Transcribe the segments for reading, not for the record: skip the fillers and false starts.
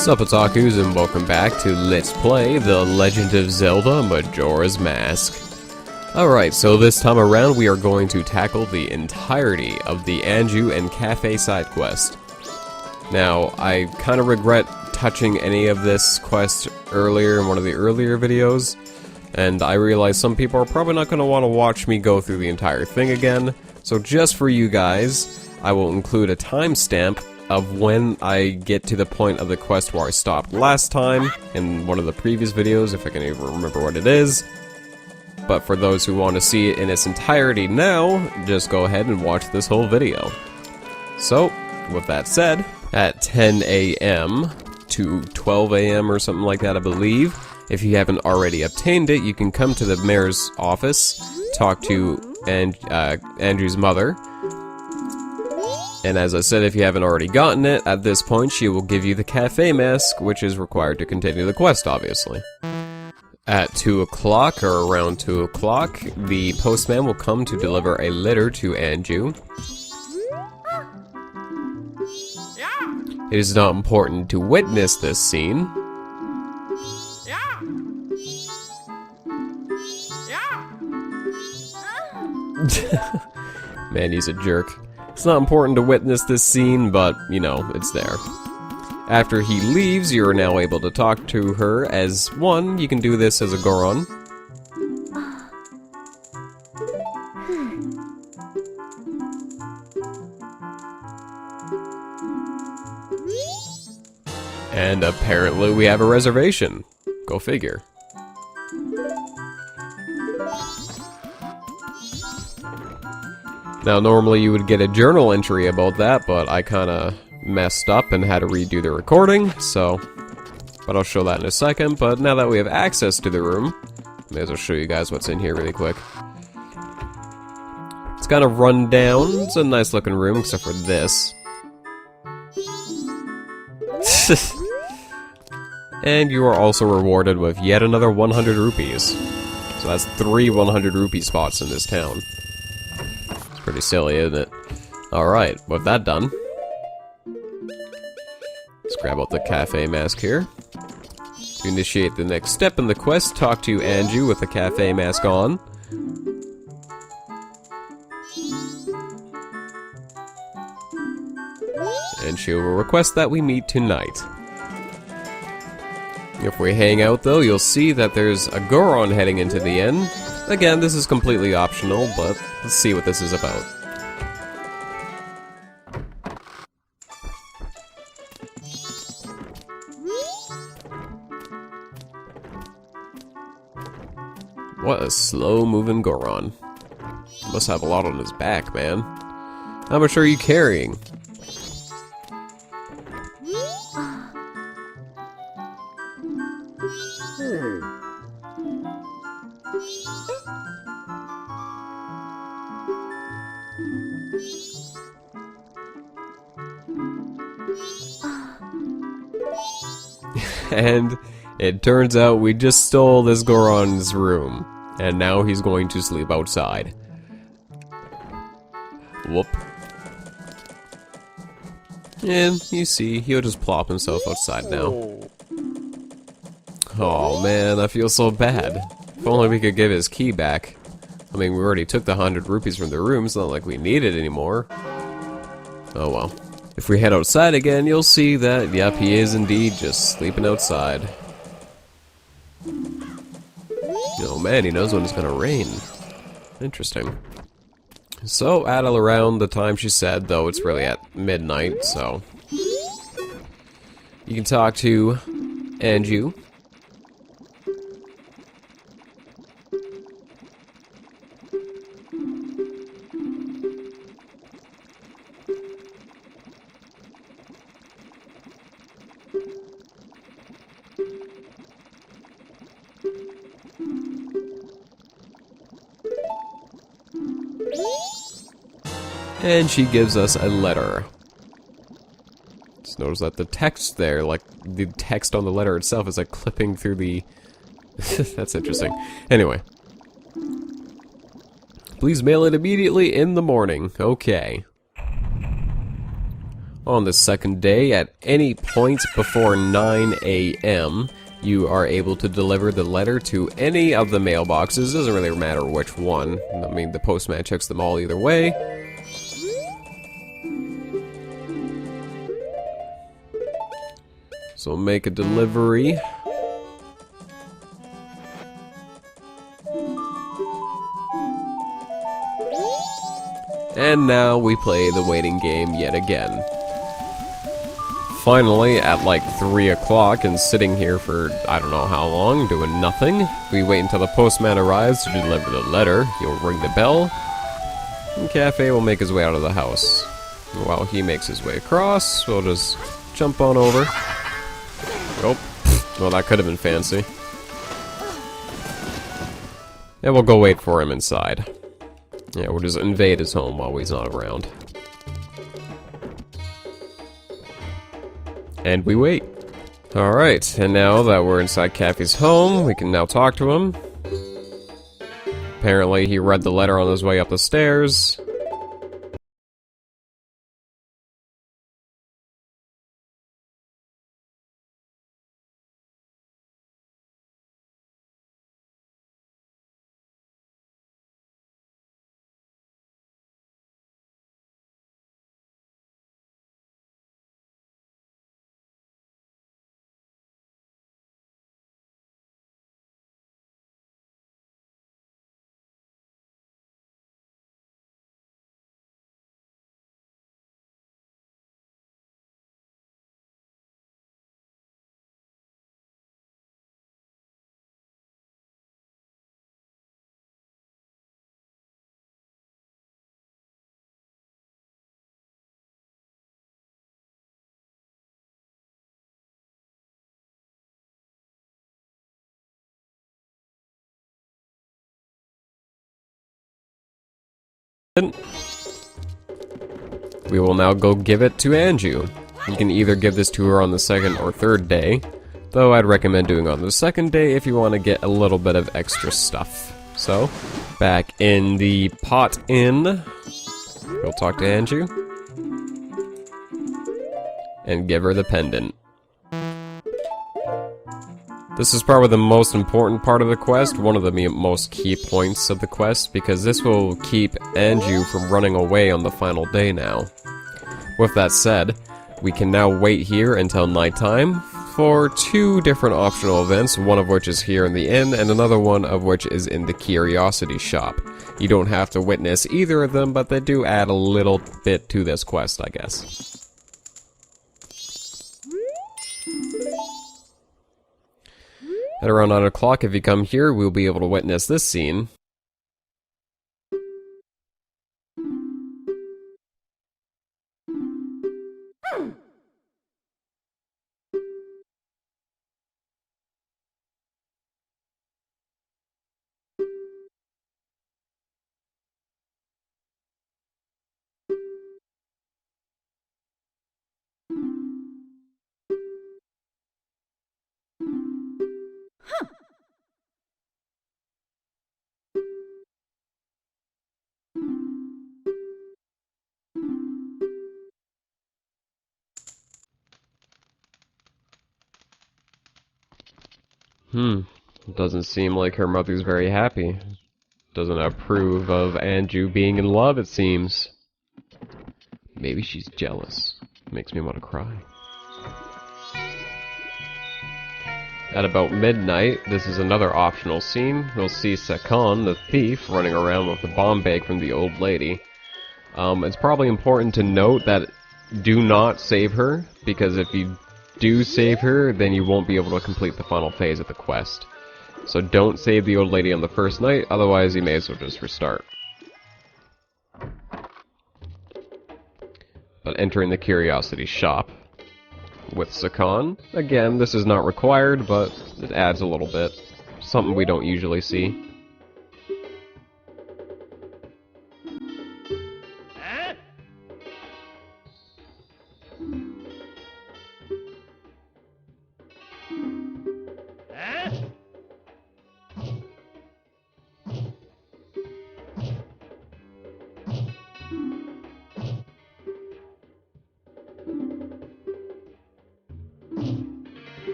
Sup otakus and welcome back to Let's Play The Legend of Zelda Majora's Mask. Alright, so this time around we are going to tackle the entirety of the Anju and Kafei side quest. Now, I kind of regret touching any of this quest earlier in one of the earlier videos, and I realize some people are probably not going to want to watch me go through the entire thing again, so just for you guys, I will include a timestamp of when I get to the point of the quest where I stopped last time in one of the previous videos, if I can even remember what it is. But for those who want to see it in its entirety now, just go ahead and watch this whole video. So, with that said, at 10 a.m. to 12 a.m. or something like that, I believe, if you haven't already obtained it, you can come to the mayor's office, talk to Anju's mother. And as I said, if you haven't already gotten it, at this point she will give you the Kafei mask, which is required to continue the quest, obviously. At 2 o'clock, or around 2 o'clock, the postman will come to deliver a letter to Anju. It is not important to witness this scene. Man, he's a jerk. It's not important to witness this scene, but, you know, it's there. After he leaves, you're now able to talk to her as one. You can do this as a Goron. And apparently we have a reservation. Go figure. Now, normally you would get a journal entry about that, but I kinda messed up and had to redo the recording, so... But I'll show that in a second, but now that we have access to the room, may as well show you guys what's in here really quick. It's kind of run down. It's a nice looking room, except for this. And you are also rewarded with yet another 100 rupees. So that's 3 100 rupee spots in this town. Pretty silly, isn't it? Alright, with that done, let's grab out the Kafei mask here. To initiate the next step in the quest, talk to Anju with the Kafei mask on. And she will request that we meet tonight. If we hang out though, you'll see that there's a Goron heading into the inn. Again, this is completely optional, but let's see what this is about. What a slow-moving Goron. Must have a lot on his back, man. How much are you carrying? And it turns out we just stole this Goron's room, and now he's going to sleep outside. Whoop. And you see, he'll just plop himself outside now. Oh man, I feel so bad. If only we could give his key back. I mean, we already took the 100 rupees from the room, it's not like we need it anymore. Oh well. If we head outside again, you'll see that, yep, he is indeed just sleeping outside. Oh man, he knows when it's gonna rain. Interesting. So, at around the time she said, though it's really at midnight, so... You can talk to Anju. And she gives us a letter. Just notice that the text there, like, the text on the letter itself is like clipping through the... That's interesting. Anyway. Please mail it immediately in the morning. Okay. On the second day, at any point before 9 a.m., you are able to deliver the letter to any of the mailboxes. Doesn't really matter which one. I mean, the postman checks them all either way. So make a delivery. And now we play the waiting game yet again. Finally, at like 3 o'clock and sitting here for I don't know how long, doing nothing, we wait until the postman arrives to deliver the letter. He'll ring the bell, and Kafei will make his way out of the house. While he makes his way across, we'll just jump on over. Oh, well that could have been fancy. And we'll go wait for him inside. Yeah, we'll just invade his home while he's not around. And we wait. Alright, and now that we're inside Kafei's home, we can now talk to him. Apparently he read the letter on his way up the stairs. We will now go give it to Anju. You can either give this to her on the second or third day, though I'd recommend doing it on the second day if you want to get a little bit of extra stuff. So, back in the pot inn, we'll talk to Anju and give her the pendant. This is probably the most important part of the quest, one of the most key points of the quest, because this will keep Anju from running away on the final day now. With that said, we can now wait here until nighttime for 2 different optional events, one of which is here in the inn, and another one of which is in the curiosity shop. You don't have to witness either of them, but they do add a little bit to this quest, I guess. At around 9 o'clock, if you come here, we'll be able to witness this scene. Doesn't seem like her mother's very happy. Doesn't approve of Anju being in love, it seems. Maybe she's jealous. Makes me want to cry. At about midnight, this is another optional scene. We'll see Sakon, the thief, running around with the bomb bag from the old lady. It's probably important to note that do not save her, because if you do save her, then you won't be able to complete the final phase of the quest. So don't save the old lady on the first night, otherwise you may as well just restart. But entering the curiosity shop with Sakon. Again, this is not required, but it adds a little bit. Something we don't usually see.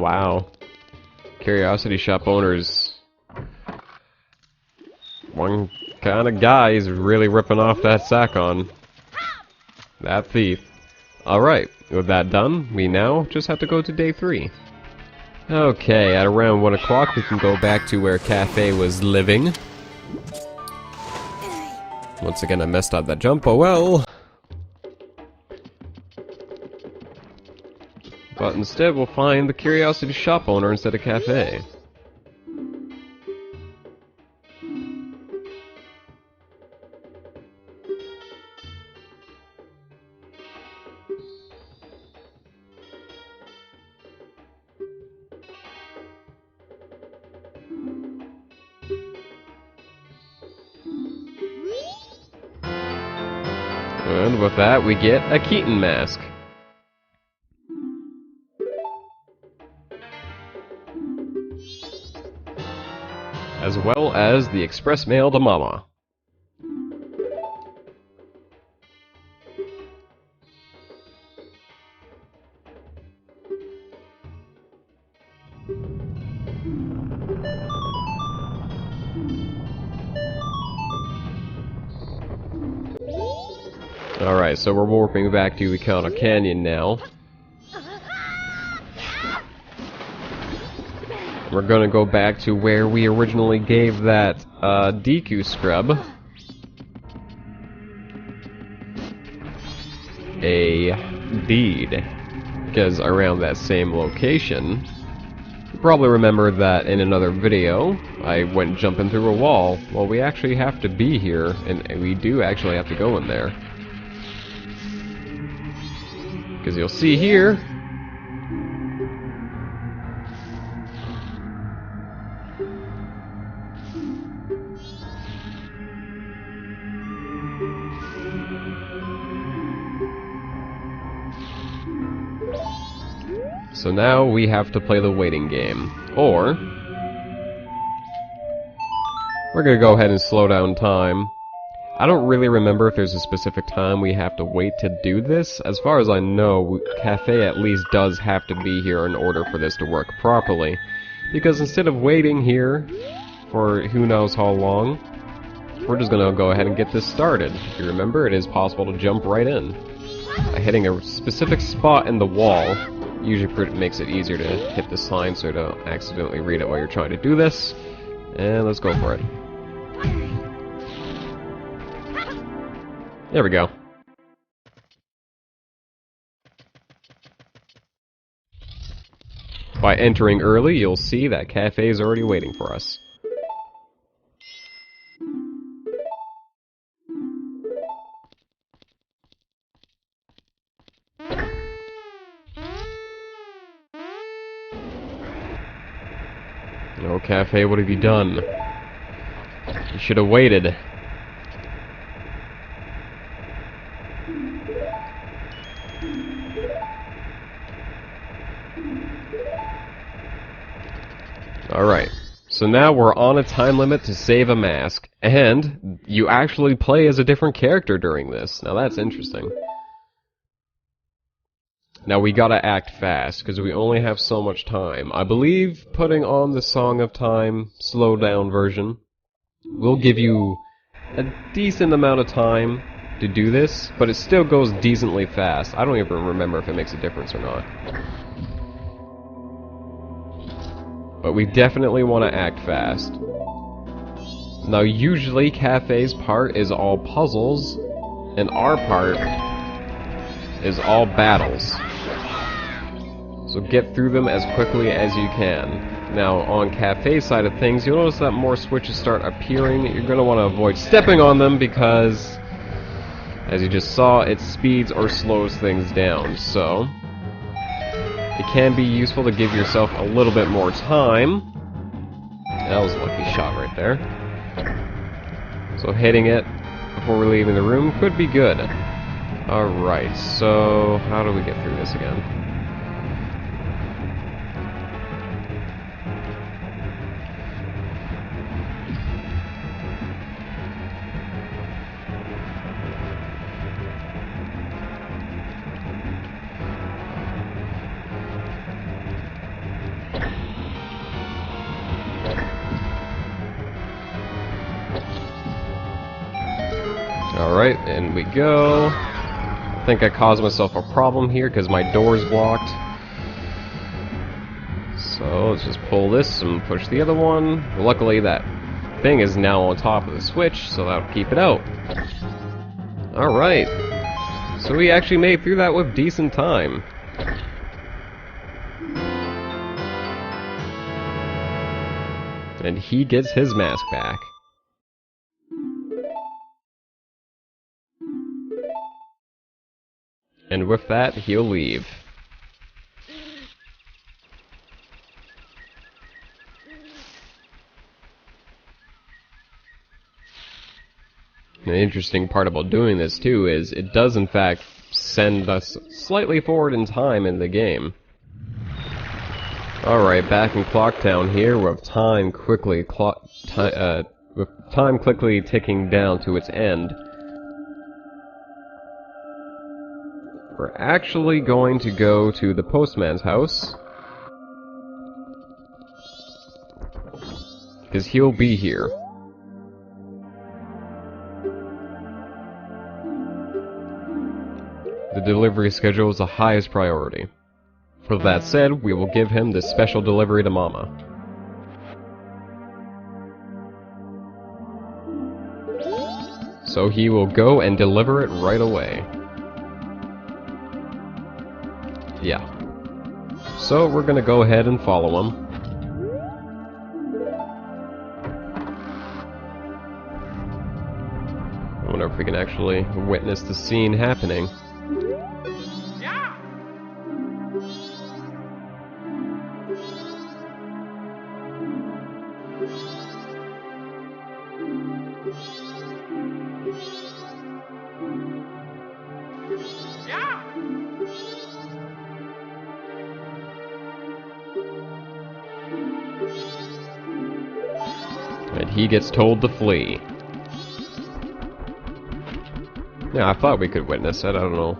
wow. Curiosity shop owners. One kind of guy is really ripping off that Sakon. That thief. Alright, with that done, we now just have to go to day 3. Okay, at around 1 o'clock we can go back to where Kafei was living. Once again I messed up that jump, oh well. But instead we'll find the Curiosity Shop owner instead of Kafei. And with that we get a Keaton mask. As well as the express mail to Mama. Alright, so we're warping back to Ikana Canyon now. We're gonna go back to where we originally gave that Deku scrub a deed. Because around that same location, you probably remember that in another video, I went jumping through a wall. Well, we actually have to be here, and we do actually have to go in there. Because you'll see here, so now we have to play the waiting game. Or we're gonna go ahead and slow down time. I don't really remember if there's a specific time we have to wait to do this. As far as I know, Kafei at least does have to be here in order for this to work properly. Because instead of waiting here for who knows how long, we're just gonna go ahead and get this started. If you remember, it is possible to jump right in. By hitting a specific spot in the wall, usually makes it easier to hit the sign so you don't accidentally read it while you're trying to do this. And let's go for it. There we go. By entering early, you'll see that Kafei is already waiting for us. Oh, Kafei, what have you done? You should have waited. Alright, so now we're on a time limit to save a mask, and you actually play as a different character during this. Now that's interesting. Now we gotta act fast, because we only have so much time. I believe putting on the Song of Time slowed down version will give you a decent amount of time to do this, but it still goes decently fast. I don't even remember if it makes a difference or not. But we definitely want to act fast. Now usually Kafei's part is all puzzles, and our part is all battles. So get through them as quickly as you can. Now on Kafei's side of things, you'll notice that more switches start appearing. You're going to want to avoid stepping on them because, as you just saw, it speeds or slows things down. So it can be useful to give yourself a little bit more time. That was a lucky shot right there. So hitting it before we're leaving the room could be good. Alright, so how do we get through this again? Alright, in we go. I think I caused myself a problem here because my door's blocked. So let's just pull this and push the other one. Luckily that thing is now on top of the switch, so that'll keep it out. Alright. So we actually made through that with decent time. And he gets his mask back. And with that, he'll leave. The interesting part about doing this, too, is it does in fact send us slightly forward in time in the game. Alright, back in Clocktown here, with time quickly ticking down to its end. We're actually going to go to the postman's house, because he'll be here. The delivery schedule is the highest priority. For that said, we will give him this special delivery to Mama. So he will go and deliver it right away. Yeah. So we're gonna go ahead and follow him. I wonder if we can actually witness the scene happening. And he gets told to flee. Yeah, I thought we could witness it, I don't know.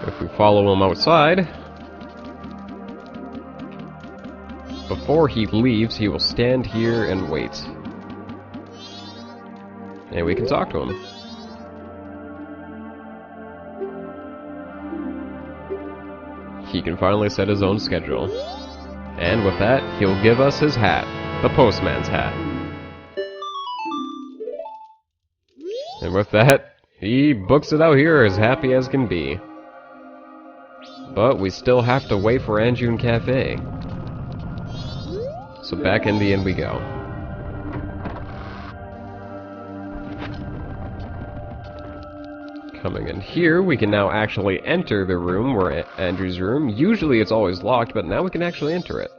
If we follow him outside, before he leaves, he will stand here and wait. And we can talk to him. He can finally set his own schedule. And with that, he'll give us his hat. The postman's hat. And with that, he books it out here as happy as can be. But we still have to wait for Anju and Kafei. So back in the inn we go. Coming in here, we can now actually enter the room, where Andrew's room. Usually it's always locked, but now we can actually enter it.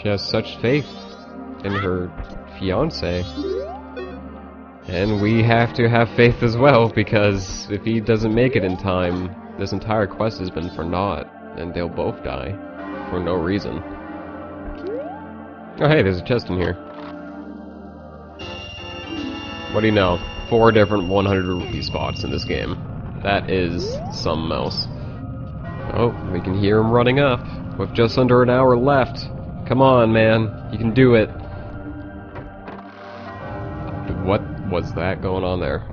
She has such faith in her fiancé. And we have to have faith as well, because if he doesn't make it in time, this entire quest has been for naught, and they'll both die. For no reason. Oh hey, there's a chest in here. What do you know? 4 different 100 rupee spots in this game. That is something else. Oh, we can hear him running up, with just under an hour left. Come on, man. You can do it. What was that going on there?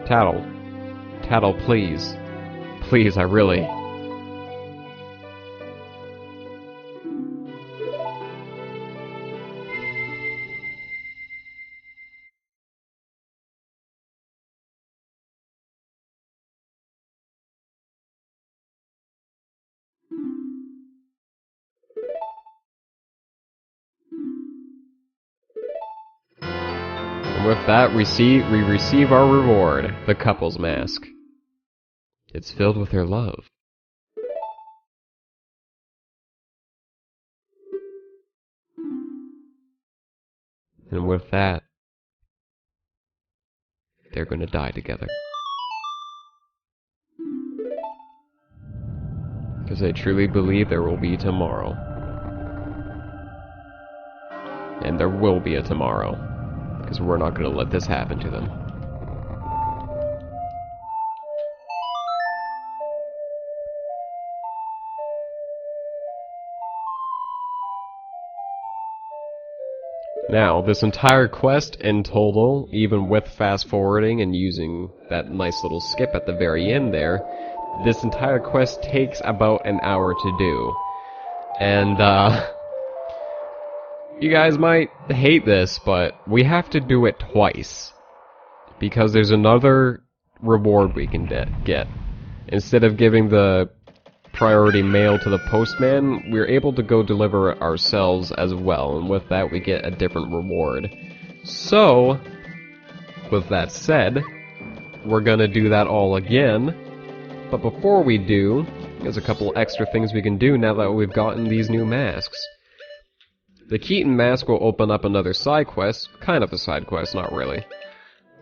Tattle. Tattle, please. Please, I really... With that, we receive our reward, the couple's mask. It's filled with their love. And with that, they're gonna die together. Because I truly believe there will be tomorrow. And there will be a tomorrow. Because we're not gonna let this happen to them. Now, this entire quest in total, even with fast forwarding and using that nice little skip at the very end there, this entire quest takes about an hour to do. And, you guys might hate this, but we have to do it twice. Because there's another reward we can get. Instead of giving the priority mail to the postman, we're able to go deliver it ourselves as well, and with that we get a different reward. So, with that said, we're gonna do that all again, but before we do, there's a couple extra things we can do now that we've gotten these new masks. The Keaton mask will open up another side quest, kind of a side quest, not really.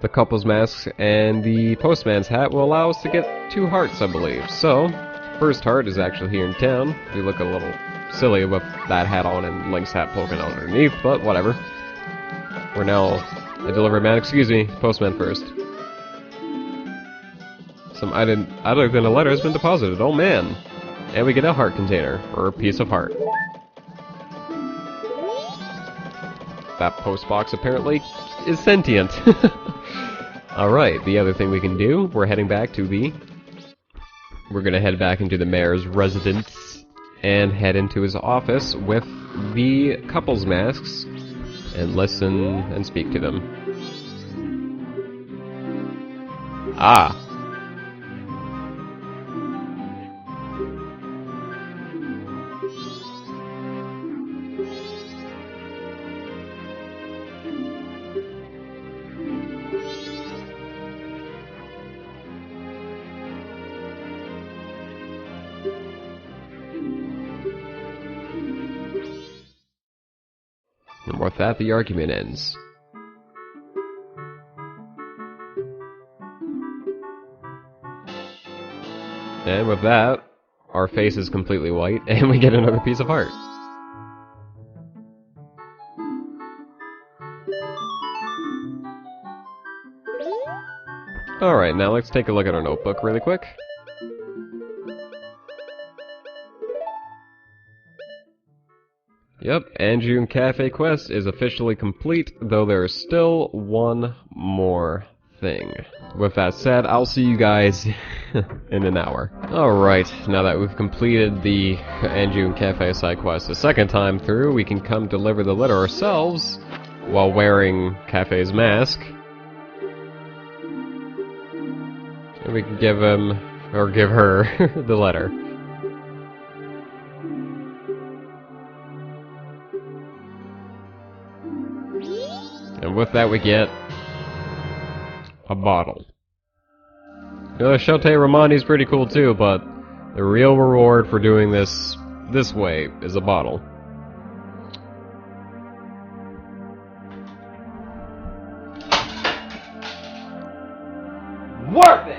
The couple's mask and the postman's hat will allow us to get 2 hearts, I believe. So, first heart is actually here in town. We look a little silly with that hat on and Link's hat poking out underneath, but whatever. We're now a delivery man. Excuse me, postman first. Some item other than a letter has been deposited. Oh man! And we get a heart container, or a piece of heart. That post box apparently is sentient. Alright, the other thing we can do, we're heading back to the... We're gonna head back into the mayor's residence and head into his office with the couple's masks and listen and speak to them. Ah! And with that, the argument ends. And with that, our face is completely white, and we get another piece of heart. Alright, now let's take a look at our notebook really quick. Yep, Anju and Kafei quest is officially complete, though there is still one more thing. With that said, I'll see you guys in an hour. Alright, now that we've completed the Anju and Kafei side quest a second time through, we can come deliver the letter ourselves while wearing Kafei's mask. And we can give him, or give her, the letter. And with that we get a bottle. You know, Shote Romani's pretty cool too, but the real reward for doing this way is a bottle. Worth it!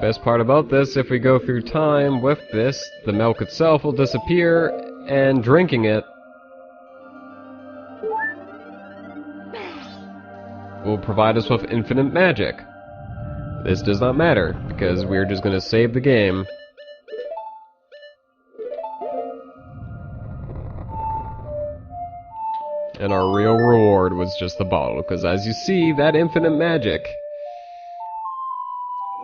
Best part about this, if we go through time with this, the milk itself will disappear, and drinking it will provide us with infinite magic. This does not matter, because we're just going to save the game. And our real reward was just the bottle, because as you see, that infinite magic...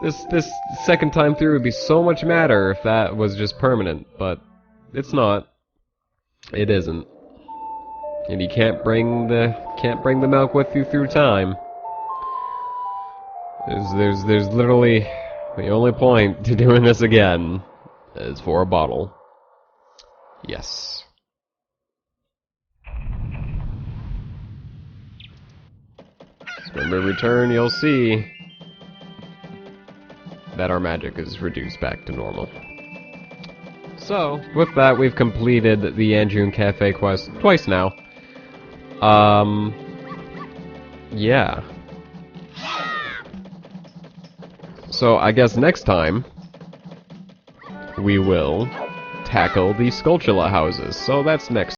This second time through would be so much madder if that was just permanent, but it's not. It isn't. And you can't bring the milk with you through time. There's literally the only point to doing this again is for a bottle. Yes. When we return, you'll see that our magic is reduced back to normal. So, with that, we've completed the Anju and Kafei quest twice now. Yeah. So, I guess next time, we will tackle the Skulltula houses. So that's next